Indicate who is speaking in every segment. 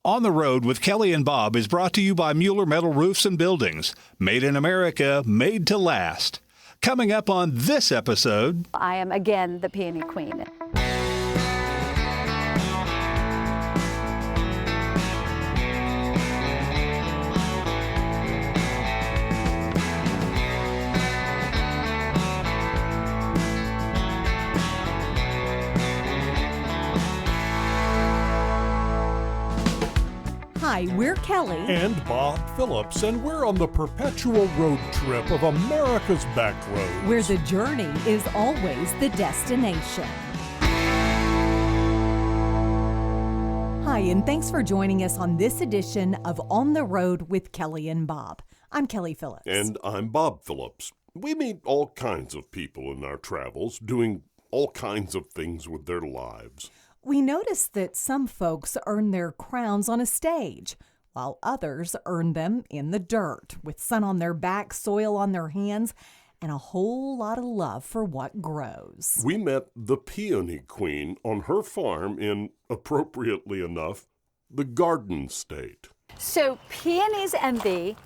Speaker 1: On the Road with Kelly and Bob is brought to you by Mueller Metal Roofs and Buildings. Made in America, made to last. Coming up on this episode...
Speaker 2: I am again the Peony Queen.
Speaker 3: Hi, we're Kelly
Speaker 4: and Bob Phillips, and we're on the perpetual road trip of America's back roads,
Speaker 3: where the journey is always the destination. Hi, and thanks for joining us on this edition of On the Road with Kelly and Bob. I'm Kelly Phillips.
Speaker 4: And I'm Bob Phillips. We meet all kinds of people in our travels, doing all kinds of things with their lives.
Speaker 3: We notice that some folks earn their crowns on a stage, while others earn them in the dirt, with sun on their back, soil on their hands, and a whole lot of love for what grows.
Speaker 4: We met the Peony Queen on her farm in, appropriately enough, the Garden State.
Speaker 2: So Peonies Envy,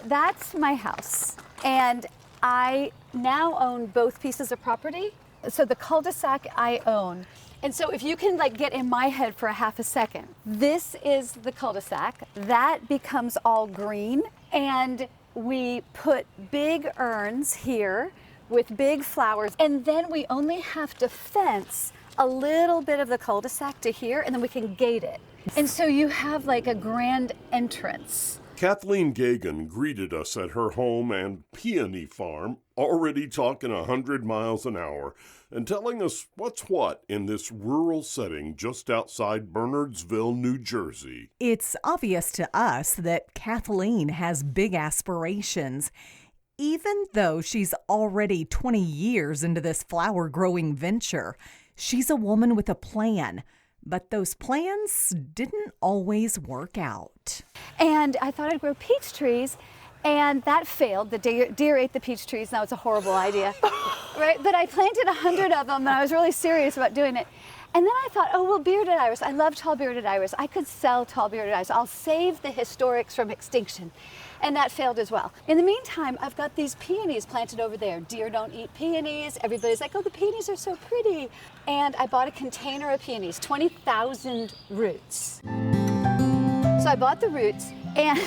Speaker 2: that's my house. And I now own both pieces of property. So the cul-de-sac I own. And so if you can get in my head for a half a second, this is the cul-de-sac. That becomes all green. And we put big urns here with big flowers. And then we only have to fence a little bit of the cul-de-sac to here, and then we can gate it. And so you have a grand entrance.
Speaker 4: Kathleen Gagan greeted us at her home and peony farm, already talking 100 miles an hour, and telling us what's what in this rural setting just outside Bernardsville, New Jersey.
Speaker 3: It's obvious to us that Kathleen has big aspirations. Even though she's already 20 years into this flower-growing venture, she's a woman with a plan. But those plans didn't always work out.
Speaker 2: And I thought I'd grow peach trees, and that failed. The deer ate the peach trees, and that was a horrible idea. Right? But I planted 100 of them, and I was really serious about doing it. And then I thought, bearded iris. I love tall bearded iris. I could sell tall bearded iris. I'll save the historics from extinction. And that failed as well. In the meantime, I've got these peonies planted over there. Deer don't eat peonies. Everybody's like, oh, the peonies are so pretty. And I bought a container of peonies, 20,000 roots. So I bought the roots and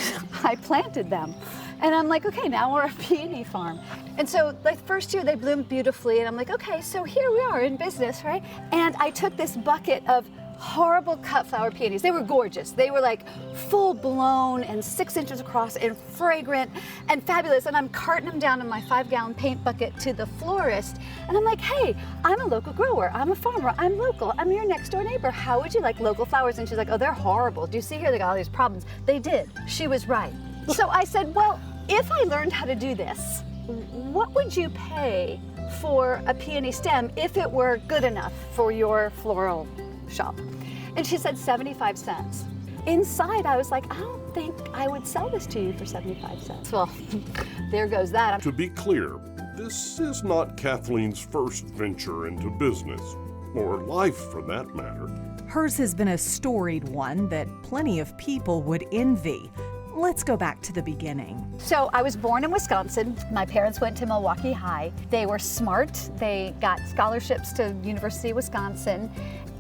Speaker 2: I planted them. And I'm like, okay, now we're a peony farm. And so the first year they bloomed beautifully, and I'm like, okay, so here we are in business, right? And I took this bucket of horrible cut flower peonies. They were gorgeous. They were full blown and 6 inches across and fragrant and fabulous. And I'm carting them down in my 5-gallon paint bucket to the florist. And I'm like, hey, I'm a local grower. I'm a farmer. I'm local. I'm your next door neighbor. How would you like local flowers? And she's like, oh, they're horrible. Do you see here? They got all these problems. They did. She was right. So I said, well, if I learned how to do this, what would you pay for a peony stem if it were good enough for your floral shop? And she said 75 cents. Inside, I was like, I don't think I would sell this to you for 75 cents. Well, there goes that.
Speaker 4: To be clear, this is not Kathleen's first venture into business, or life for that matter.
Speaker 3: Hers has been a storied one that plenty of people would envy. Let's go back to the beginning.
Speaker 2: So I was born in Wisconsin. My parents went to Milwaukee High. They were smart. They got scholarships to University of Wisconsin.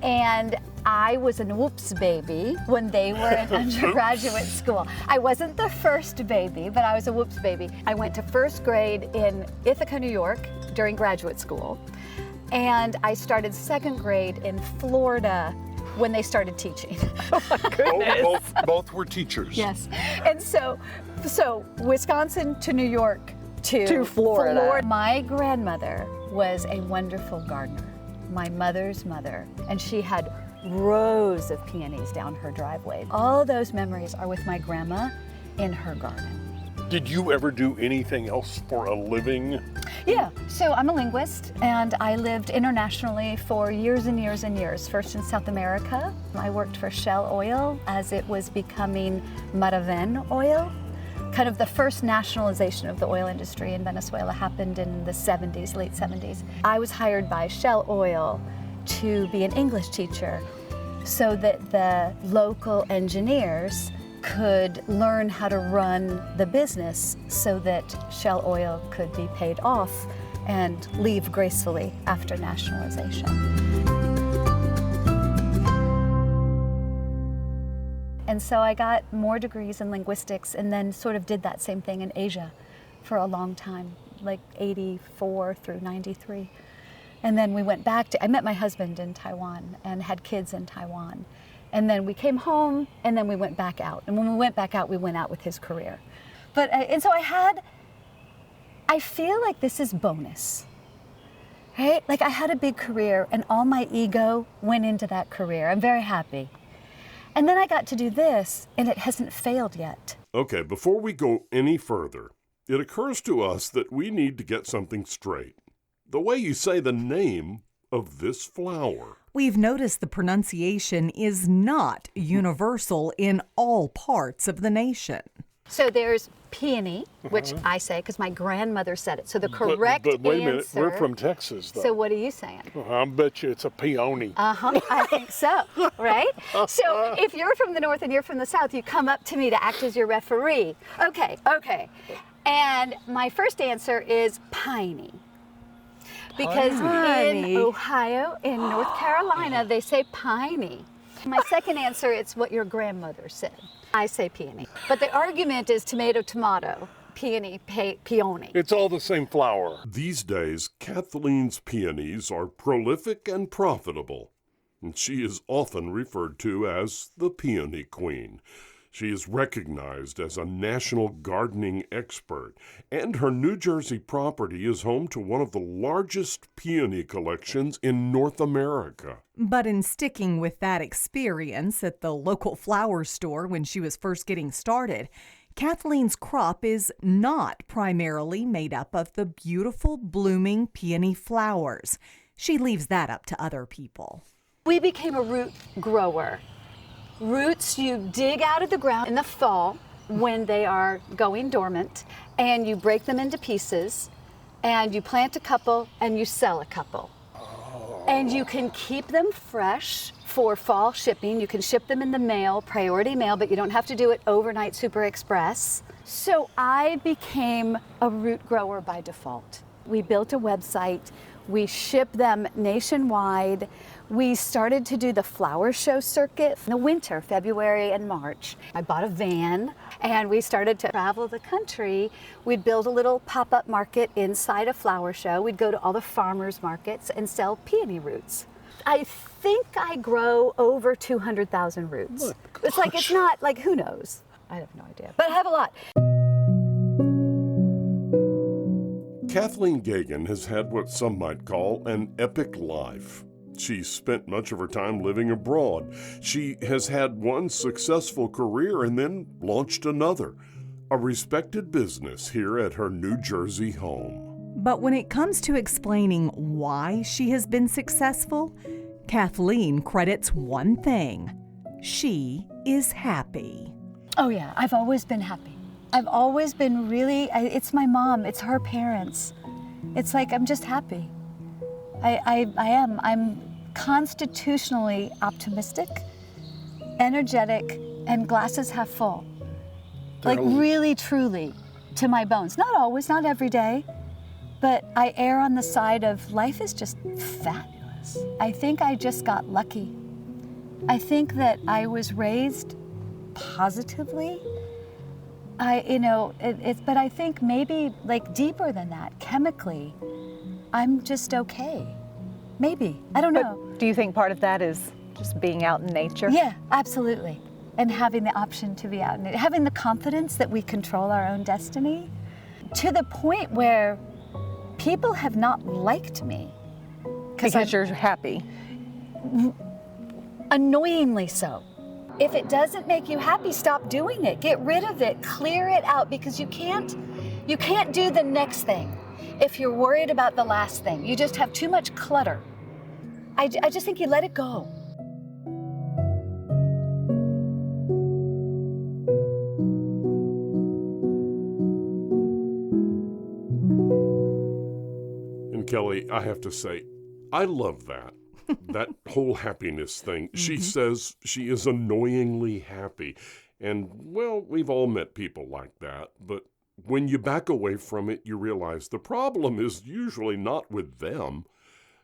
Speaker 2: And I was a whoops baby when they were in undergraduate school. I wasn't the first baby, but I was a whoops baby. I went to first grade in Ithaca, New York during graduate school. And I started second grade in Florida when they started teaching.
Speaker 4: Oh my goodness. Both were teachers.
Speaker 2: Yes. And so Wisconsin to New York to
Speaker 5: Florida.
Speaker 2: My grandmother was a wonderful gardener, my mother's mother, and she had rows of peonies down her driveway. All those memories are with my grandma in her garden.
Speaker 4: Did you ever do anything else for a living?
Speaker 2: Yeah, so I'm a linguist, and I lived internationally for years and years and years. First in South America. I worked for Shell Oil as it was becoming Maraven oil. Kind of the first nationalization of the oil industry in Venezuela happened in the 70s, late 70s. I was hired by Shell Oil to be an English teacher so that the local engineers could learn how to run the business so that Shell Oil could be paid off and leave gracefully after nationalization. And so I got more degrees in linguistics and then sort of did that same thing in Asia for a long time, like 84 through 93. And then we went back I met my husband in Taiwan and had kids in Taiwan. And then we came home and then we went back out. And when we went back out, we went out with his career. And so I feel like this is bonus, right? Like I had a big career and all my ego went into that career. I'm very happy. And then I got to do this and it hasn't failed yet.
Speaker 4: Okay, before we go any further, it occurs to us that we need to get something straight. The way you say the name of this flower.
Speaker 3: We've noticed the pronunciation is not universal in all parts of the nation.
Speaker 2: So there's peony, which I say because my grandmother said it. So the correct
Speaker 5: but wait a minute,
Speaker 2: answer.
Speaker 5: we're from Texas, though.
Speaker 2: So what are you saying?
Speaker 5: I bet you it's a peony.
Speaker 2: I think so, right? So if you're from the north and you're from the south, you come up to me to act as your referee. Okay. And my first answer is piney. Because in Ohio, in North Carolina, they say piney. My second answer, it's what your grandmother said. I say peony. But the argument is tomato, tomato, peony, peony.
Speaker 5: It's all the same flower.
Speaker 4: These days, Kathleen's peonies are prolific and profitable, and she is often referred to as the Peony Queen. She is recognized as a national gardening expert, and her New Jersey property is home to one of the largest peony collections in North America.
Speaker 3: But in sticking with that experience at the local flower store when she was first getting started, Kathleen's crop is not primarily made up of the beautiful blooming peony flowers. She leaves that up to other people.
Speaker 2: We became a root grower. Roots you dig out of the ground in the fall when they are going dormant, and you break them into pieces, and you plant a couple, and you sell a couple. And you can keep them fresh for fall shipping. You can ship them in the mail, priority mail, but you don't have to do it overnight super express. So I became a root grower by default. We built a website. We ship them nationwide. We started to do the flower show circuit in the winter, February and March. I bought a van and we started to travel the country. We'd build a little pop-up market inside a flower show. We'd go to all the farmers markets and sell peony roots. I think I grow over 200,000 roots. It's not like, who knows? I have no idea, but I have a lot.
Speaker 4: Kathleen Gagan has had what some might call an epic life. She's spent much of her time living abroad. She has had one successful career and then launched another, a respected business here at her New Jersey home.
Speaker 3: But when it comes to explaining why she has been successful, Kathleen credits one thing. She is happy.
Speaker 2: Oh yeah, I've always been happy. I've always been it's my mom, it's her parents. It's like, I'm just happy. I am. I'm constitutionally optimistic, energetic, and glasses half full. Like really, truly, to my bones. Not always, not every day, but I err on the side of life is just fabulous. I think I just got lucky. I think that I was raised positively. But I think maybe like deeper than that, chemically, I'm just okay. Maybe. I don't know.
Speaker 6: Do you think part of that is just being out in nature?
Speaker 2: Yeah, absolutely. And having the option to be out in it, having the confidence that we control our own destiny, to the point where people have not liked me.
Speaker 6: Because you're happy.
Speaker 2: Annoyingly so. If it doesn't make you happy, stop doing it. Get rid of it. Clear it out, because you can't do the next thing if you're worried about the last thing. You just have too much clutter. I just think you let it go.
Speaker 4: And Kelly, I have to say, I love that. That whole happiness thing. She says she is annoyingly happy. And, well, we've all met people like that. But when you back away from it, you realize the problem is usually not with them.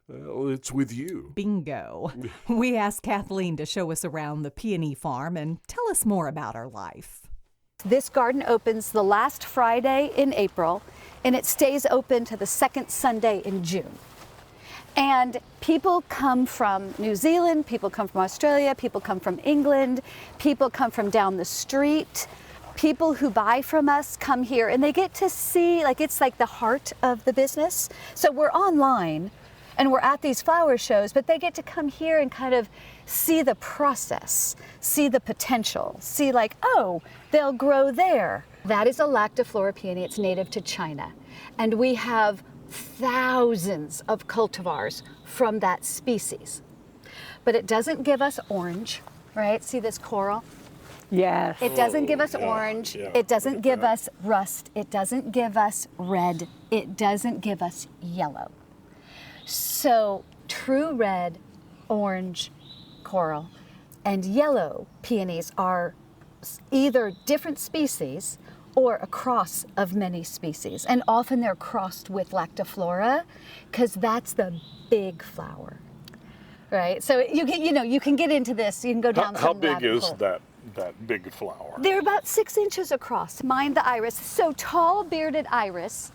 Speaker 4: Well, it's with you.
Speaker 3: Bingo. We asked Kathleen to show us around the Peony Farm and tell us more about her life.
Speaker 2: This garden opens the last Friday in April, and it stays open to the second Sunday in June. And people come from New Zealand, people come from Australia, people come from England, people come from down the street. People who buy from us come here and they get to see, it's like the heart of the business. So we're online and we're at these flower shows, but they get to come here and kind of see the process, see the potential, see oh, they'll grow there. That is a lactiflora peony. It's native to China. And we have thousands of cultivars from that species. But it doesn't give us orange, right? See this coral?
Speaker 6: Yes.
Speaker 2: It doesn't give us orange.
Speaker 5: Yeah.
Speaker 2: It doesn't give us rust. It doesn't give us red. It doesn't give us yellow. So true red, orange, coral, and yellow peonies are either different species or a cross of many species. And often they're crossed with lactiflora because that's the big flower, right? So you can get into this. You can go down
Speaker 5: How
Speaker 2: some
Speaker 5: big
Speaker 2: rabbit
Speaker 5: is
Speaker 2: hole.
Speaker 5: that big flower?
Speaker 2: They're about 6 inches across. Mind the iris. So tall bearded iris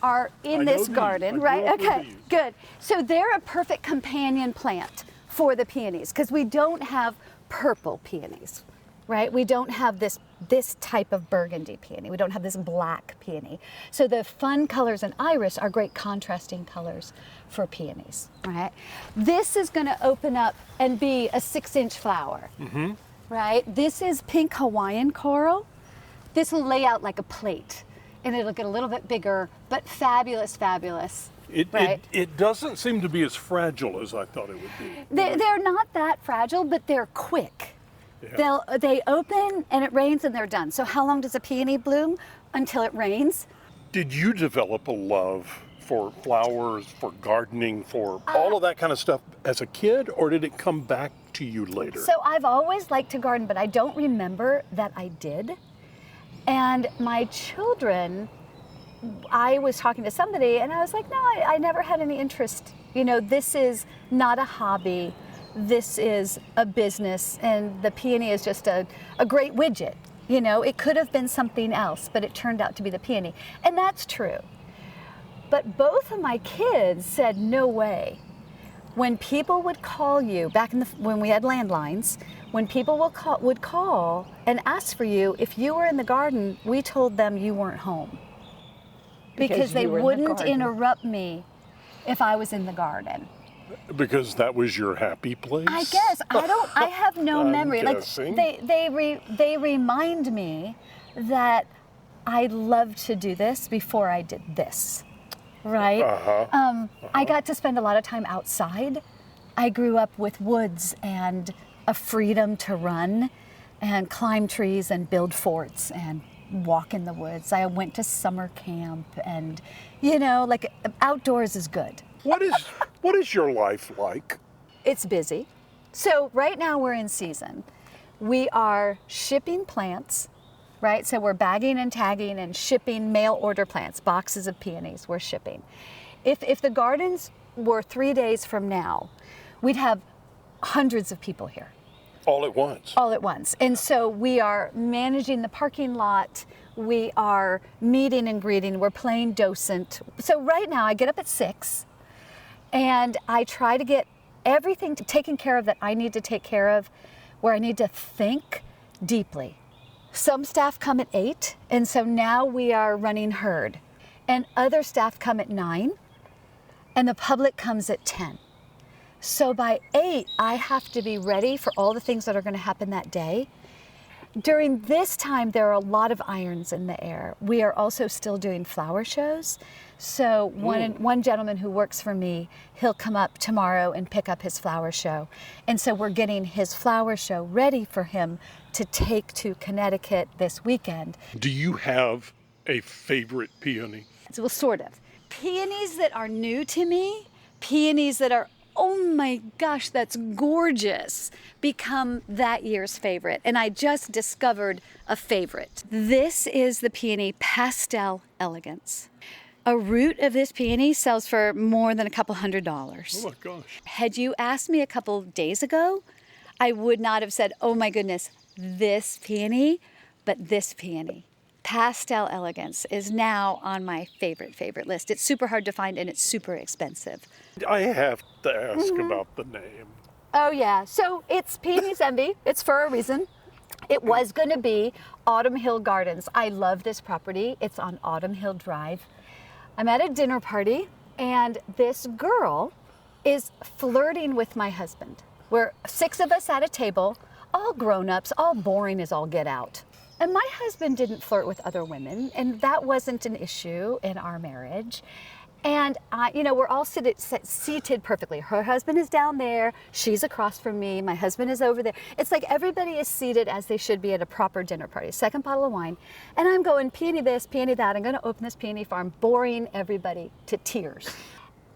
Speaker 2: are in
Speaker 5: I
Speaker 2: this
Speaker 5: know these.
Speaker 2: garden,
Speaker 5: I grew
Speaker 2: right?
Speaker 5: up with
Speaker 2: Okay,
Speaker 5: these.
Speaker 2: good. So they're a perfect companion plant for the peonies because we don't have purple peonies, right? We don't have this type of burgundy peony. We don't have this black peony. So the fun colors in iris are great contrasting colors for peonies, right? This is going to open up and be a 6-inch flower. Right? This is pink Hawaiian coral. This will lay out like a plate and it'll get a little bit bigger, but fabulous, fabulous. Right?
Speaker 5: It doesn't seem to be as fragile as I thought it would be.
Speaker 2: They're not that fragile, but they're quick.
Speaker 5: Yeah.
Speaker 2: They open and it rains and they're done. So how long does a peony bloom? Until it rains.
Speaker 5: Did you develop a love for flowers, for gardening, for all of that kind of stuff as a kid, or did it come back to you later?
Speaker 2: So I've always liked to garden, but I don't remember that I did. And my children, I was talking to somebody and I was like, no, I never had any interest. This is not a hobby. This is a business, and the peony is just a great widget. It could have been something else, but it turned out to be the peony. And that's true. But both of my kids said, no way. When people would call you, back when we had landlines, when people would call and ask for you, if you were in the garden, we told them you weren't home. Because they
Speaker 6: you were in the
Speaker 2: wouldn't
Speaker 6: garden.
Speaker 2: interrupt me if I was in the garden.
Speaker 5: Because that was your happy place?
Speaker 2: I guess. I have no
Speaker 5: I'm
Speaker 2: memory.
Speaker 5: guessing.
Speaker 2: They remind me that I loved to do this before I did this. Right? I got to spend a lot of time outside. I grew up with woods and a freedom to run and climb trees and build forts and walk in the woods. I went to summer camp and, outdoors is good.
Speaker 5: What is your life like?
Speaker 2: It's busy. So right now we're in season. We are shipping plants, right? So we're bagging and tagging and shipping mail order plants, boxes of peonies we're shipping. If the gardens were 3 days from now, we'd have hundreds of people here.
Speaker 5: All at once?
Speaker 2: All at once. And so we are managing the parking lot. We are meeting and greeting. We're playing docent. So right now I get up at 6 and I try to get everything taken care of that I need to take care of, where I need to think deeply. Some staff come at 8, and so now we are running herd. And other staff come at 9, and the public comes at 10. So by 8, I have to be ready for all the things that are going to happen that day. During this time, there are a lot of irons in the air. We are also still doing flower shows. So one gentleman who works for me, he'll come up tomorrow and pick up his flower show. And so we're getting his flower show ready for him to take to Connecticut this weekend.
Speaker 5: Do you have a favorite peony?
Speaker 2: Well, sort of. Peonies that are new to me, peonies that are oh my gosh, that's gorgeous, become that year's favorite. And I just discovered a favorite. This is the Peony Pastel Elegance. A root of this peony sells for more than a couple $100.
Speaker 5: Oh my gosh.
Speaker 2: Had you asked me a couple days ago, I would not have said, oh my goodness, this peony, but this peony. Pastel Elegance is now on my favorite list. It's super hard to find and it's super expensive.
Speaker 5: I have to ask about the name.
Speaker 2: Oh yeah, so it's Peony's Envy. It's for a reason. It was going to be Autumn Hill Gardens. I love this property. It's on Autumn Hill Drive. I'm at a dinner party and this girl is flirting with my husband. We're 6 of us at a table, all grown-ups, all boring as all get out. And my husband didn't flirt with other women, and that wasn't an issue in our marriage. And we're all seated perfectly. Her husband is down there, she's across from me, my husband is over there. It's like everybody is seated as they should be at a proper dinner party. Second bottle of wine, and I'm going peony this, peony that. I'm gonna open this peony farm, boring everybody to tears.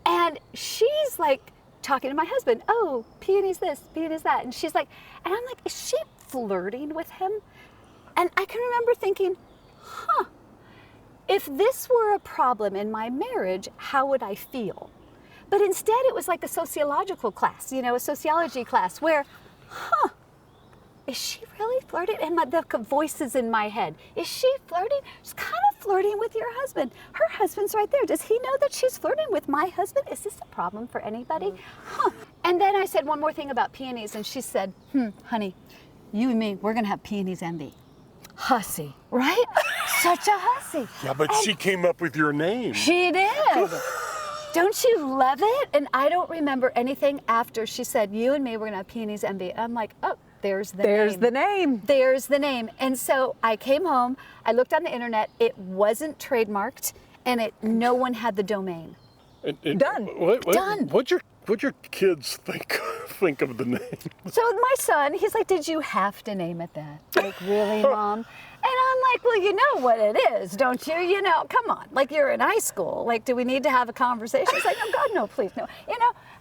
Speaker 2: And she's like talking to my husband, oh, peony's this, peony's that. And she's like, and I'm like, is she flirting with him? And I can remember thinking, if this were a problem in my marriage, how would I feel? But instead it was like a sociological class, a sociology class where, is she really flirting? And the voices in my head, is she flirting? She's kind of flirting with your husband. Her husband's right there. Does he know that she's flirting with my husband? Is this a problem for anybody? And then I said one more thing about peonies, and she said, honey, you and me, we're gonna have Peony's Envy. Hussy, right? Such a hussy.
Speaker 5: Yeah, but she came up with your name.
Speaker 2: She did. Don't you love it? And I don't remember anything after she said, you and me, we're gonna have Peony's Envy. I'm like, oh, there's the name. There's the name. And so I came home, I looked on the internet, it wasn't trademarked, and no one had the domain.
Speaker 6: Done.
Speaker 2: Done.
Speaker 5: What'd your kids think of the name?
Speaker 2: So my son, he's like, did you have to name it that? Like, really, Mom? And I'm like, well, you know what it is, don't you? Come on, like you're in high school. Like, do we need to have a conversation? He's like, oh God, no, please, no.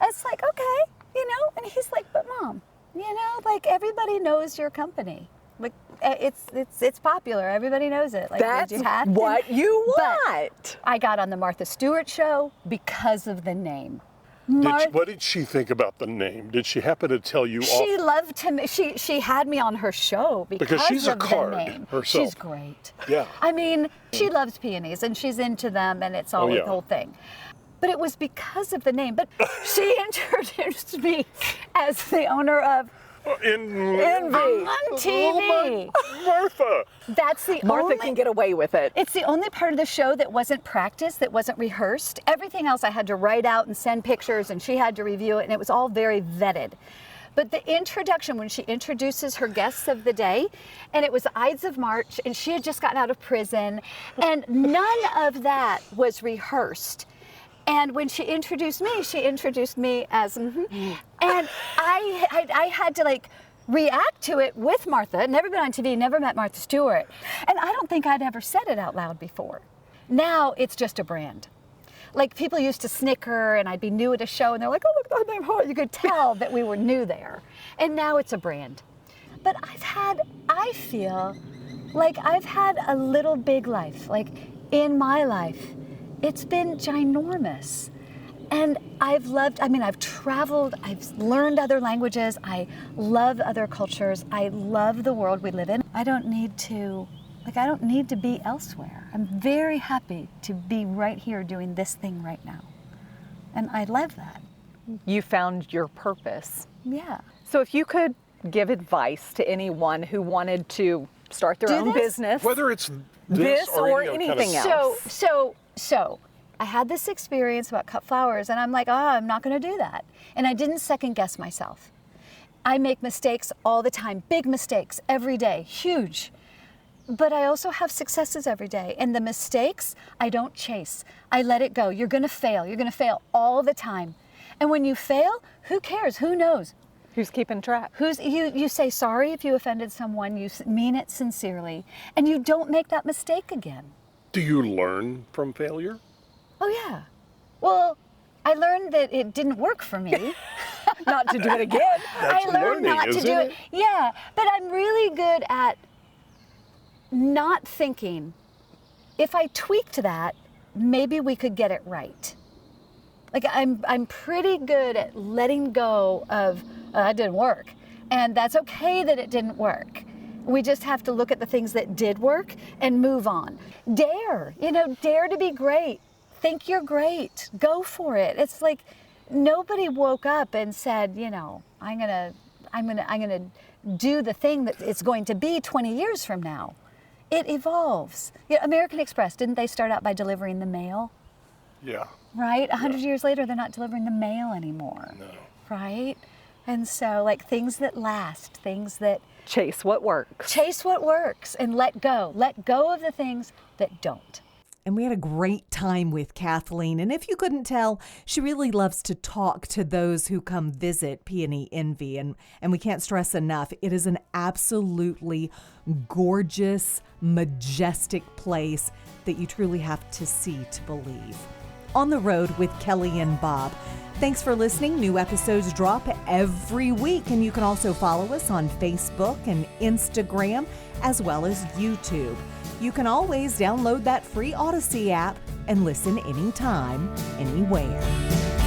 Speaker 2: It's like, okay, and he's like, but Mom, like everybody knows your company. Like, it's popular. Everybody knows it. Like,
Speaker 6: that's
Speaker 2: did you have to?
Speaker 6: What you want.
Speaker 2: But I got on the Martha Stewart show because of the name.
Speaker 5: What did she think about the name? Did she happen to tell you?
Speaker 2: She loved him. She had me on her show because
Speaker 5: she's a
Speaker 2: of
Speaker 5: card
Speaker 2: the name.
Speaker 5: herself.
Speaker 2: She's great.
Speaker 5: Yeah.
Speaker 2: I mean, she loves peonies and she's into them, and it's all the whole thing. But it was because of the name. But she introduced me as the owner of Envy on TV.
Speaker 5: Martha.
Speaker 2: That's the
Speaker 6: Martha can get away with it.
Speaker 2: It's the only part of the show that wasn't practiced, that wasn't rehearsed. Everything else I had to write out and send pictures, and she had to review it, and it was all very vetted. But the introduction, when she introduces her guests of the day, and it was the Ides of March, and she had just gotten out of prison, and none of that was rehearsed. And when she introduced me as, and I had to react to it with Martha. Never been on TV, never met Martha Stewart. And I don't think I'd ever said it out loud before. Now it's just a brand. Like, people used to snicker, and I'd be new at a show, and they're like, oh, look at that name. You could tell that we were new there. And now it's a brand. But I feel like I've had a little big life. Like, in my life, it's been ginormous. And I've traveled, I've learned other languages, I love other cultures, I love the world we live in. I don't need to be elsewhere. I'm very happy to be right here doing this thing right now. And I love that.
Speaker 6: You found your purpose.
Speaker 2: Yeah.
Speaker 6: So if you could give advice to anyone who wanted to start their own business,
Speaker 5: whether it's
Speaker 6: this or anything else.
Speaker 2: So I had this experience about cut flowers, and I'm like, I'm not going to do that. And I didn't second guess myself. I make mistakes all the time, big mistakes every day, huge. But I also have successes every day. And the mistakes, I don't chase. I let it go. You're going to fail. You're going to fail all the time. And when you fail, who cares? Who knows?
Speaker 6: Who's keeping track?
Speaker 2: You say sorry if you offended someone, you mean it sincerely, and you don't make that mistake again.
Speaker 5: Do you learn from failure?
Speaker 2: Oh, yeah. Well, I learned that it didn't work for me.
Speaker 6: Not to do it again.
Speaker 5: That's
Speaker 2: I learned
Speaker 5: learning,
Speaker 2: not to
Speaker 5: isn't
Speaker 2: do
Speaker 5: it?
Speaker 2: Yeah, but I'm really good at not thinking, if I tweaked that, maybe we could get it right. Like I'm pretty good at letting go of, that didn't work. And that's okay that it didn't work. We just have to look at the things that did work and move on. Dare, dare to be great. Think you're great. Go for it. It's like nobody woke up and said, I'm gonna do the thing that it's going to be 20 years from now. It evolves. American Express, didn't they start out by delivering the mail?
Speaker 5: Yeah.
Speaker 2: Right? 100 years later, they're not delivering the mail anymore.
Speaker 5: No.
Speaker 2: Right? And so, like, things that last, things that
Speaker 6: Chase what works.
Speaker 2: chase what works and let go. Let go of the things that don't.
Speaker 3: And we had a great time with Kathleen. And if you couldn't tell, she really loves to talk to those who come visit Peony Envy. And we can't stress enough, it is an absolutely gorgeous, majestic place that you truly have to see to believe. On the Road with Kelly and Bob. Thanks for listening. New episodes drop every week, and you can also follow us on Facebook and Instagram, as well as YouTube. You can always download that free Odyssey app and listen anytime, anywhere.